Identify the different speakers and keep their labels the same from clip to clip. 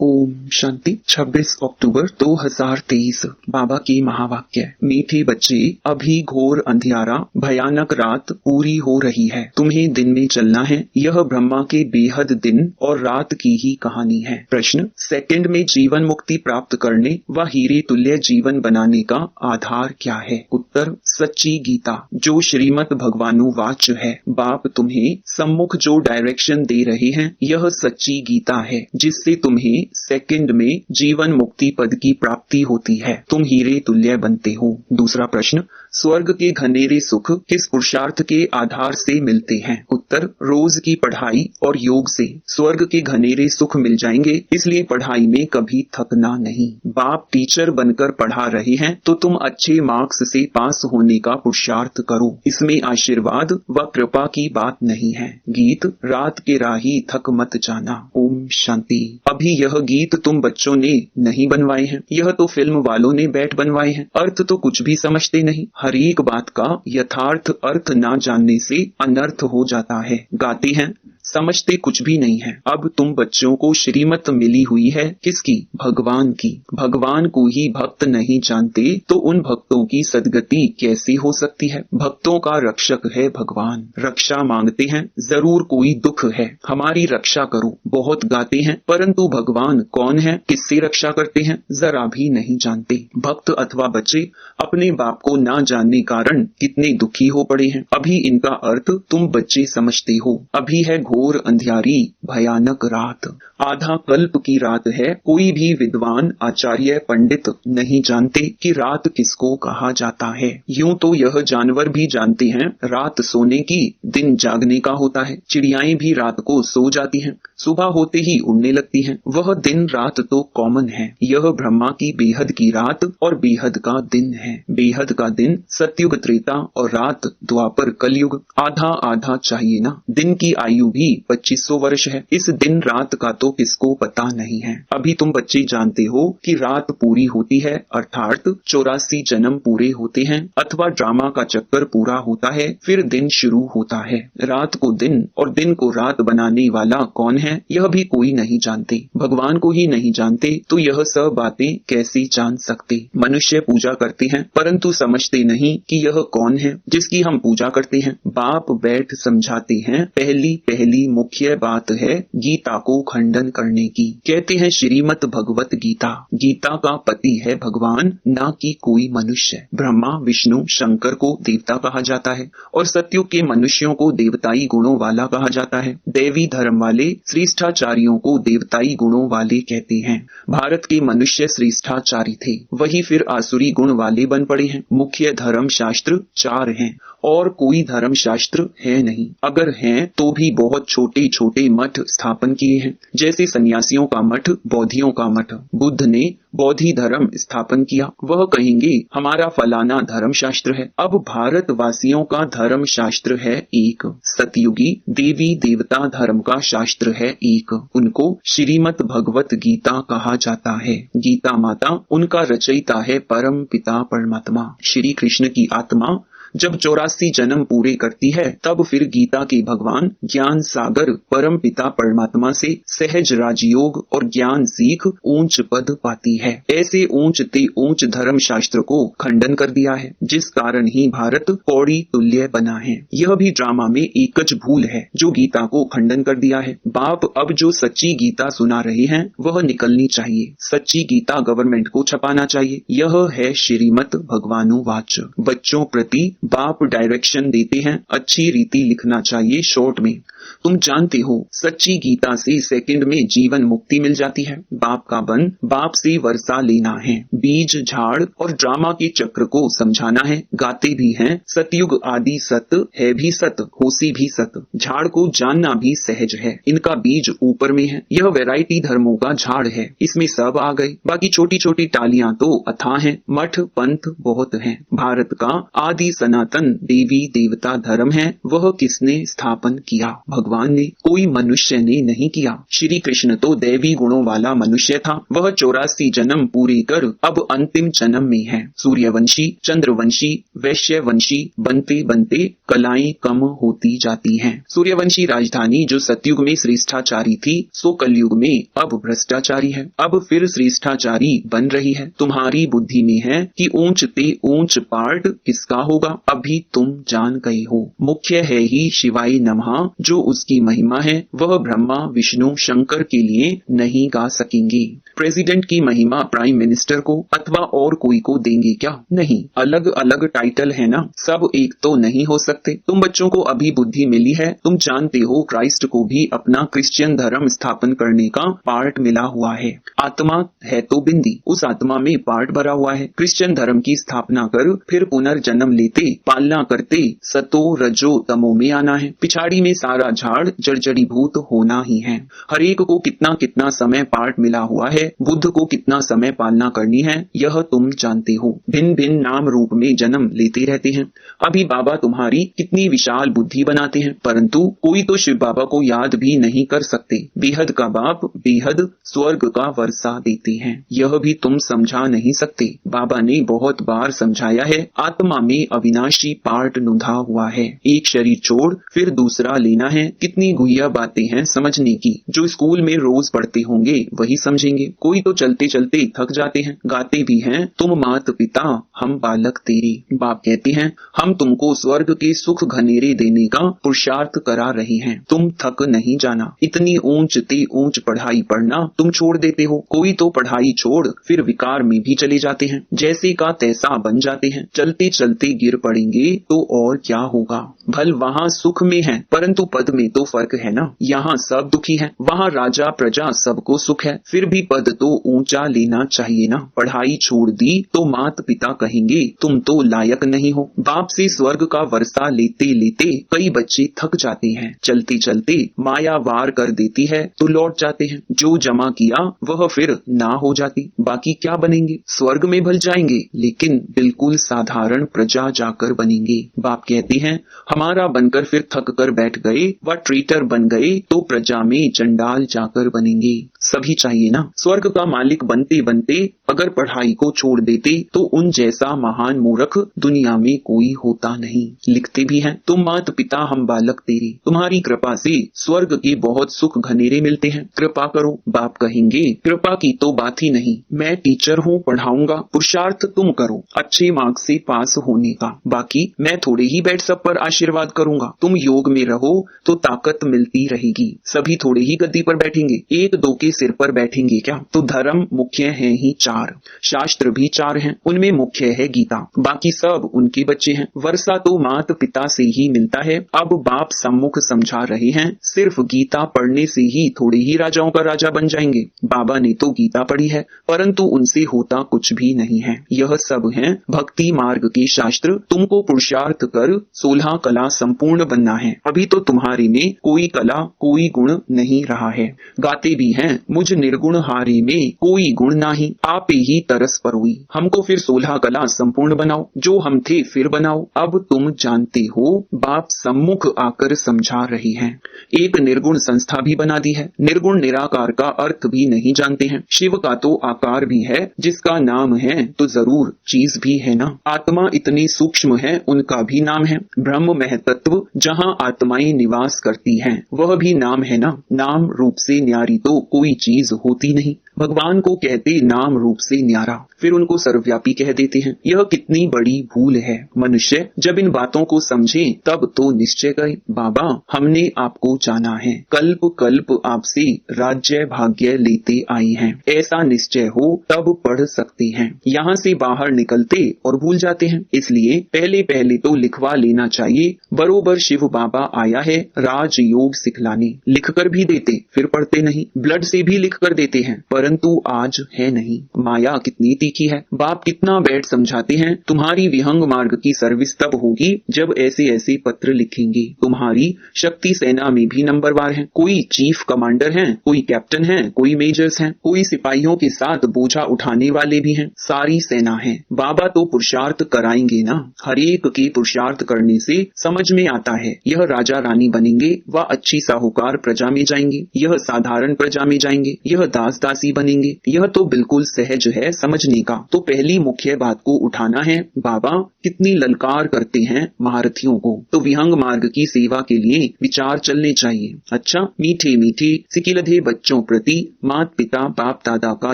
Speaker 1: ओम शांति। 26 अक्टूबर 2023। बाबा की महावाक्य। मीठे बच्चे, अभी घोर अंधियारा, भयानक रात पूरी हो रही है। तुम्हें दिन में चलना है। यह ब्रह्मा के बेहद दिन और रात की ही कहानी है। प्रश्न: सेकंड में जीवन मुक्ति प्राप्त करने व हीरे तुल्य जीवन बनाने का आधार क्या है? उत्तर: सच्ची गीता, जो श्रीमद् भगवानुवाच है। बाप तुम्हें सम्मुख जो डायरेक्शन दे रहे हैं, यह सच्ची गीता है, जिससे तुम्हें सेकंड में जीवन मुक्ति पद की प्राप्ति होती है। तुम हीरे तुल्य बनते हो। दूसरा प्रश्न: स्वर्ग के घनेरे सुख किस पुरुषार्थ के आधार से मिलते हैं? उत्तर: रोज की पढ़ाई और योग से स्वर्ग के घनेरे सुख मिल जाएंगे, इसलिए पढ़ाई में कभी थकना नहीं। बाप टीचर बनकर पढ़ा रहे हैं तो तुम अच्छे मार्क्स से पास होने का पुरुषार्थ करो। इसमें आशीर्वाद व कृपा की बात नहीं है। गीत: रात के राही थक मत जाना। ओम शांति। अभी यह गीत तुम बच्चों ने नहीं बनवाए हैं, यह तो फिल्म वालों ने बैठ बनवाए हैं। अर्थ तो कुछ भी समझते नहीं। हर एक बात का यथार्थ अर्थ ना जानने से अनर्थ हो जाता है। गाते हैं, समझते कुछ भी नहीं है। अब तुम बच्चों को श्रीमत मिली हुई है, किसकी? भगवान की। भगवान को ही भक्त नहीं जानते तो उन भक्तों की सदगति कैसे हो सकती है? भक्तों का रक्षक है भगवान। रक्षा मांगते हैं, जरूर कोई दुख है, हमारी रक्षा करो। बहुत गाते हैं, परंतु भगवान कौन है, किससे रक्षा करते हैं, जरा भी नहीं जानते। भक्त अथवा बच्चे अपने बाप को ना जानने कारण कितने दुखी हो पड़े हैं। अभी इनका अर्थ तुम बच्चे समझते हो। अभी है घोर अंधियारी, भयानक रात। आधा कल्प की रात है। कोई भी विद्वान, आचार्य, पंडित नहीं जानते कि रात किसको कहा जाता है। यूं तो यह जानवर भी जानते हैं रात सोने की, दिन जागने का होता है। चिड़ियाएं भी रात को सो जाती हैं, सुबह होते ही उड़ने लगती हैं। वह दिन रात तो कॉमन है। यह ब्रह्मा की बेहद की रात और बेहद का दिन है। बेहद का दिन सतयुग त्रेता और रात द्वापर कलयुग। आधा आधा चाहिए ना। दिन की आयु भी 2500 वर्ष है। इस दिन रात का तो किसको पता नहीं है। अभी तुम बच्चे जानते हो कि रात पूरी होती है, अर्थात 84 जन्म पूरे होते हैं, अथवा ड्रामा का चक्कर पूरा होता है, फिर दिन शुरू होता है। रात को दिन और दिन को रात बनाने वाला कौन है, यह भी कोई नहीं जानते। भगवान को ही नहीं जानते तो यह सब बातें कैसे जान सकते? मनुष्य पूजा करते हैं, परंतु समझते नहीं कि यह कौन है जिसकी हम पूजा करते हैं। बाप बैठ समझाते हैं, पहली मुख्य बात है गीता को खंडन करने की। कहते हैं श्रीमद् भगवत गीता, गीता का पति है भगवान, ना कि कोई मनुष्य। ब्रह्मा, विष्णु, शंकर को देवता कहा जाता है और सतयुग के मनुष्यों को देवताई गुणों वाला कहा जाता है। देवी धर्म वाले श्रेष्ठाचार्यों को देवताई गुणों वाले कहते हैं। भारत के मनुष्य श्रेष्ठाचारी थे, वही फिर आसुरी गुण वाले बन पड़े हैं। मुख्य धर्म शास्त्र 4 हैं और कोई धर्म शास्त्र है नहीं। अगर हैं तो भी बहुत छोटे छोटे मठ स्थापन किए हैं, जैसे सन्यासियों का मठ, बौद्धियों का मठ। बुद्ध ने बौद्धि धर्म स्थापन किया, वह कहेंगे हमारा फलाना धर्म शास्त्र है। अब भारतवासियों का धर्म शास्त्र है एक, सतयुगी देवी देवता धर्म का शास्त्र है एक। उनको श्रीमद् भगवत गीता कहा जाता है। गीता माता उनका रचयिता है परम पिता परमात्मा। श्री कृष्ण की आत्मा जब 84 जन्म पूरे करती है, तब फिर गीता के भगवान ज्ञान सागर परम पिता परमात्मा से सहज राजयोग और ज्ञान सीख ऊंच पद पाती है। ऐसे ऊंच ते ऊंच धर्म शास्त्र को खंडन कर दिया है, जिस कारण ही भारत कौड़ी तुल्य बना है। यह भी ड्रामा में एकच भूल है जो गीता को खंडन कर दिया है। बाप अब जो सच्ची गीता सुना रहे हैं वह निकलनी चाहिए। सच्ची गीता गवर्नमेंट को छपाना चाहिए। यह है श्रीमद् भगवानुवाच। बच्चों प्रति बाप डायरेक्शन देते हैं, अच्छी रीति लिखना चाहिए शॉर्ट में। तुम जानते हो सच्ची गीता से सेकंड में जीवन मुक्ति मिल जाती है। बाप का बन बाप से वर्षा लेना है, बीज झाड़ और ड्रामा के चक्र को समझाना है। गाते भी हैं सतयुग आदि सत है भी सत, होसी भी सत। झाड़ को जानना भी सहज है, इनका बीज ऊपर में है। यह वैरायटी धर्मों का झाड़ है, इसमें सब आ गए। बाकी छोटी छोटी टालियां तो अथाह हैं। मठ पंथ बहुत हैं। भारत का आदि सनातन देवी देवता धर्म है वह किसने स्थापन किया? भगवान ने, कोई मनुष्य ने नहीं किया। श्री कृष्ण तो दैवी गुणों वाला मनुष्य था। वह 84 जन्म पूरे कर अब अंतिम जन्म में है। सूर्यवंशी, चंद्रवंशी, वैश्यवंशी बनते बनते कलाएं कम होती जाती हैं। सूर्यवंशी राजधानी जो सतयुग में श्रेष्ठाचारी थी सो कलयुग में अब भ्रष्टाचारी है। अब फिर श्रेष्ठाचारी बन रही है। तुम्हारी बुद्धि में है कि ऊंच ते ऊंच पार्ट किसका होगा, अभी तुम जान गए हो। मुख्य है ही शिवाय नमः, जो उसकी महिमा है वह ब्रह्मा विष्णु शंकर के लिए नहीं गा सकेंगे। प्रेसिडेंट की महिमा प्राइम मिनिस्टर को अथवा और कोई को देंगे क्या? नहीं, अलग अलग टाइटल है ना, सब एक तो नहीं हो सकते। तुम बच्चों को अभी बुद्धि मिली है, तुम जानते हो क्राइस्ट को भी अपना क्रिश्चियन धर्म स्थापन करने का पार्ट मिला हुआ है। आत्मा है तो बिंदी, उस आत्मा में पार्ट भरा हुआ है। क्रिश्चियन धर्म की स्थापना कर फिर पुनर्जन्म लेते पालना करते सतो रजो तमो में आना है। पिछाड़ी में सारा झाड़ जर्जरीभूत होना ही है। हरेक को कितना कितना समय पार्ट मिला हुआ है, बुद्ध को कितना समय पालना करनी है, यह तुम जानते हो। भिन्न भिन्न नाम रूप में जन्म लेते रहते हैं। अभी बाबा तुम्हारी कितनी विशाल बुद्धि बनाते हैं, परंतु कोई तो शिव बाबा को याद भी नहीं कर सकते। बेहद का बाप बेहद स्वर्ग का वर्षा देते हैं, यह भी तुम समझा नहीं सकते। बाबा ने बहुत बार समझाया है, आत्मा में अविनाशी पार्ट नुधा हुआ है। एक शरीर छोड़ फिर दूसरा लेना है। कितनी गुहिया बातें हैं समझने की, जो स्कूल में रोज पढ़ते होंगे वही समझेंगे। कोई तो चलते चलते थक जाते हैं, गाते भी हैं, तुम मात पिता हम बालक तेरे। बाप कहते हैं, हम तुमको स्वर्ग के सुख घनेरे देने का पुरुषार्थ करा रहे हैं, तुम थक नहीं जाना। इतनी ऊंच ते ऊंच पढ़ाई पढ़ना तुम छोड़ देते हो। कोई तो पढ़ाई छोड़ फिर विकार में भी चले जाते हैं, जैसे का तैसा बन जाते हैं। चलते चलते गिर पड़ेंगे तो और क्या होगा। भल वहाँ सुख में है, परंतु पद में तो फर्क है ना। यहाँ सब दुखी है, वहाँ राजा प्रजा सबको सुख है। फिर भी पद तो ऊंचा लेना चाहिए ना। पढ़ाई छोड़ दी तो माता पिता कहेंगे तुम तो लायक नहीं हो। बाप से स्वर्ग का वर्षा लेते लेते कई बच्चे थक जाते हैं। चलते चलते माया वार कर देती है तो लौट जाते हैं। जो जमा किया वह फिर ना हो जाती, बाकी क्या बनेंगे? स्वर्ग में भल जाएंगे, लेकिन बिल्कुल साधारण प्रजा जाकर बनेंगे। बाप कहते हैं, हमारा बनकर फिर थक कर बैठ गए व ट्रीटर बन गए तो प्रजा में चंडाल जाकर बनेंगे। सभी चाहिए ना। स्वर्ग का मालिक बनते बनते अगर पढ़ाई को छोड़ देते तो उन जैसा महान मूर्ख दुनिया में कोई होता नहीं। लिखते भी हैं, तुम मात पिता हम बालक तेरे, तुम्हारी कृपा से स्वर्ग के बहुत सुख घनेरे मिलते हैं, कृपा करो। बाप कहेंगे, कृपा की तो बात ही नहीं, मैं टीचर हूँ, पढ़ाऊंगा, पुरुषार्थ तुम करो अच्छे मार्क्स से पास होने का, बाकी मैं थोड़े ही बैठ सब पर आशीर्वाद करूंगा। तुम योग में रहो तो ताकत मिलती रहेगी। सभी थोड़े ही गद्दी पर बैठेंगे, एक दो के सिर पर बैठेंगे क्या? तो धर्म मुख्य है ही 4, शास्त्र भी 4 हैं, उनमें मुख्य है गीता, बाकी सब उनके बच्चे हैं। वर्षा तो माता पिता से ही मिलता है। अब बाप सम्मुख समझा रहे हैं, सिर्फ गीता पढ़ने से ही थोड़े ही राजाओं का राजा बन जाएंगे। बाबा ने तो गीता पढ़ी है, परंतु उनसे होता कुछ भी नहीं है। यह सब है भक्ति मार्ग के शास्त्र। तुमको पुरुषार्थ कर 16 कला संपूर्ण बनना है। अभी तो तुम्हारे में कोई कला कोई गुण नहीं रहा है। गाते भी हैं, मुझ निर्गुण हारे में कोई गुण नहीं, आप ही तरस पर हुई। हमको फिर 16 कला संपूर्ण बनाओ, जो हम थे फिर बनाओ। अब तुम जानते हो, बाप सम्मुख आकर समझा रही हैं। एक निर्गुण संस्था भी बना दी है। निर्गुण निराकार का अर्थ भी नहीं जानते हैं। शिव का तो आकार भी है, जिसका नाम है तो जरूर चीज भी है ना। आत्मा इतनी सूक्ष्म है, उनका भी नाम है। ब्रह्म महतत्व जहाँ आत्माएं निवास करती हैं, वह भी नाम है ना। नाम रूप से न्यारी तो कोई चीज होती नहीं। भगवान को कहते नाम रूप से न्यारा, फिर उनको सर्वव्यापी कह देते हैं। यह कितनी बड़ी भूल है। मनुष्य जब इन बातों को समझे तब तो निश्चय करे, बाबा हमने आपको जाना है, कल्प कल्प आपसे राज्य भाग्य लेते आए हैं, ऐसा निश्चय हो तब पढ़ सकते हैं। यहाँ से बाहर निकलते और भूल जाते हैं। इसलिए पहले पहले तो लिखवा लेना चाहिए। बरोबर शिव बाबा आया है राज योग सिखलाने, लिख कर भी देते फिर पढ़ते नहीं। ब्लड से भी लिख कर देते हैं, पर परंतु आज है नहीं। माया कितनी तीखी है, बाप कितना बैठ समझाते हैं। तुम्हारी विहंग मार्ग की सर्विस तब होगी जब ऐसे ऐसे पत्र लिखेंगे। तुम्हारी शक्ति सेना में भी नंबरवार है, कोई चीफ कमांडर है, कोई कैप्टन है, कोई मेजर्स हैं, कोई सिपाहियों के साथ बोझा उठाने वाले भी हैं, सारी सेना है। बाबा तो पुरुषार्थ कराएंगे ना। हर एक के पुरुषार्थ करने से समझ में आता है, यह राजा रानी बनेंगे, वह अच्छी साहूकार प्रजा में जाएंगे, यह साधारण प्रजा में जाएंगे, यह दास दासी बनेंगे। यह तो बिल्कुल सहज है समझने का। तो पहली मुख्य बात को उठाना है। बाबा कितनी ललकार करते हैं महारथियों को। तो विहंग मार्ग की सेवा के लिए विचार चलने चाहिए। अच्छा, मीठे मीठे सिकिलधे बच्चों प्रति माता पिता बाप दादा का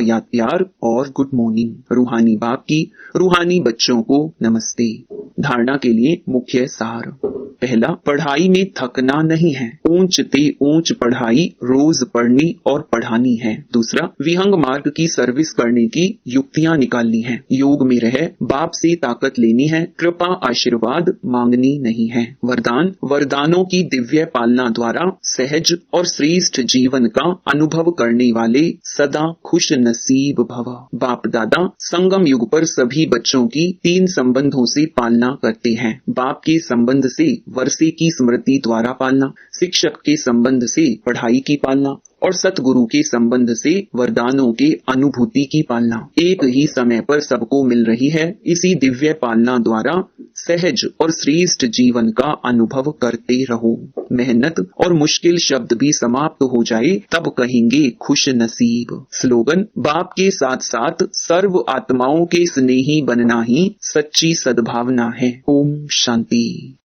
Speaker 1: याद प्यार और गुड मॉर्निंग। रूहानी बाप की रूहानी बच्चों को नमस्ते। धारणा के लिए मुख्य सार। पहला, पढ़ाई में थकना नहीं है, ऊंच ते ऊंच पढ़ाई रोज पढ़नी और पढ़ानी है। दूसरा, विहंग मार्ग की सर्विस करने की युक्तियां निकालनी है। योग में रह बाप से ताकत लेनी है, कृपा आशीर्वाद मांगनी नहीं है। वरदान, वरदानों की दिव्य पालना द्वारा सहज और श्रेष्ठ जीवन का अनुभव करने वाले सदा खुश नसीब भव। बाप दादा संगम युग पर सभी बच्चों की 3 संबंधों से पालना करते हैं। बाप के संबंध से वर्षे की स्मृति द्वारा पालना, शिक्षक के संबंध से पढ़ाई की पालना और सतगुरु के संबंध से वरदानों के अनुभूति की पालना एक ही समय पर सबको मिल रही है। इसी दिव्य पालना द्वारा सहज और श्रेष्ठ जीवन का अनुभव करते रहो। मेहनत और मुश्किल शब्द भी समाप्त हो जाए तब कहेंगे खुश नसीब। स्लोगन, बाप के साथ साथ सर्व आत्माओं के स्नेही बनना ही सच्ची सद्भावना है। ओम शांति।